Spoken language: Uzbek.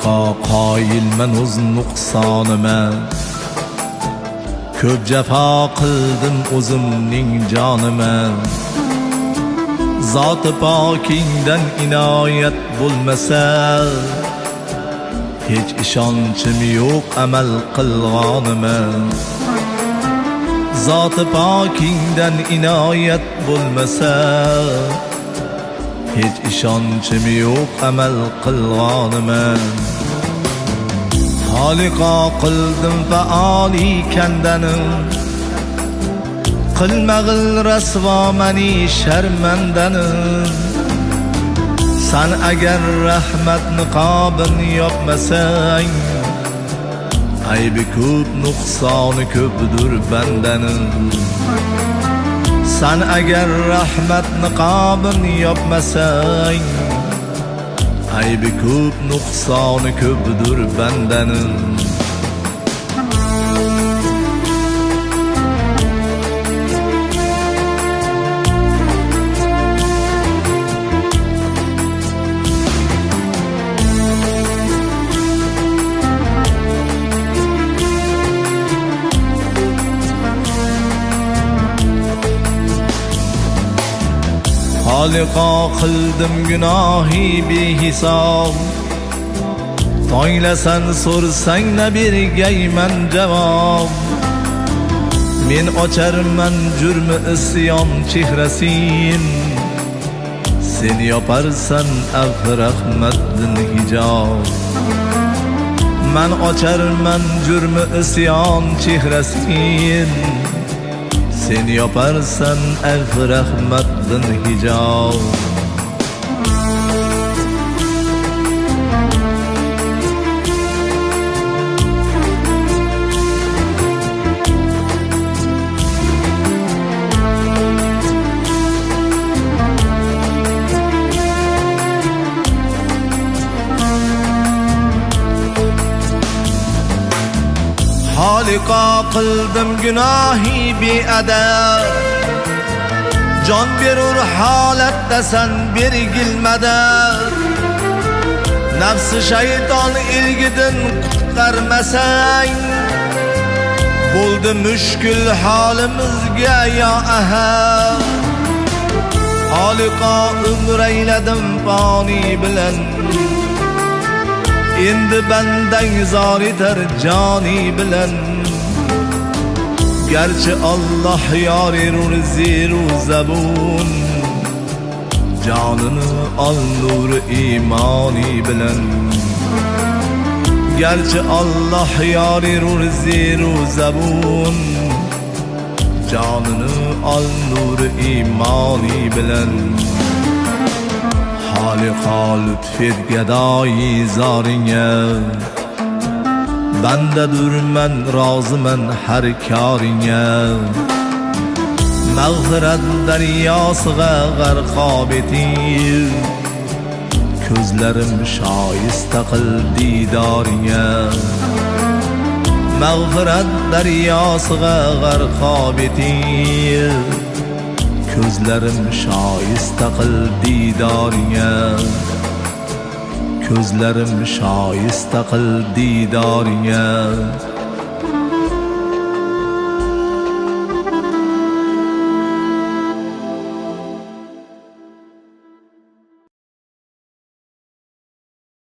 Xoliqo qoyilman o'z nuqsonima, ko'p jafo qildim o'zimning jonima. Zoti pokingdan inoyat bo'lmasa, hech ishonchim yo'q amal qilganima. Zoti pokingdan inoyat bo'lmasa, hech ishonchim yo'q amal qilganima. Xoliqo qildim faoli kandani, qilmag'il rasvo mani sharmandani. San agar rahmat niqobin yopmasang, aybi ko'p nuqsoni ko'pdir bandaning. San agar rahmat niqobin yopmasang, aybi ko'p nuqsoni ko'pdir bandaning. Xoliqo qildim gunohi behisob, tonglasan so'rsang na bergayman javob. Men ocharman jurmi isyon chehrasin, sen yoparsan afv rahmatdan hijob. Men ocharman jurmi isyon chehrasin, sen yoparsan afv rahmatdan hijob. Xoliqo qildim gunohi beadab, jon berur holatdasan bergilmadad. Nafsi shayton ilgidin qutqarmasang, bo'ldi mushkul holimizga yo ahad. Xoliqo umr ayladim foni bilan, endi bandang zor etar joni bilan. Garchi Allah yorirur ziru zabun, jonini ol nur imoni bilan. Garchi Allah yorirur ziru zabun, jonini ol nur imoni bilan. Xoliqo lutfet gadoyi zoringa, bandadurman roziman har koringa. Mag'firat daryosiga g'arqob eting, ko'zlarim shoyista qil didoringa. Mag'firat daryosiga g'arqob eting, ko'zlarim shoyista qil didoringa. Ko'zlarim shoyista qil didoringa.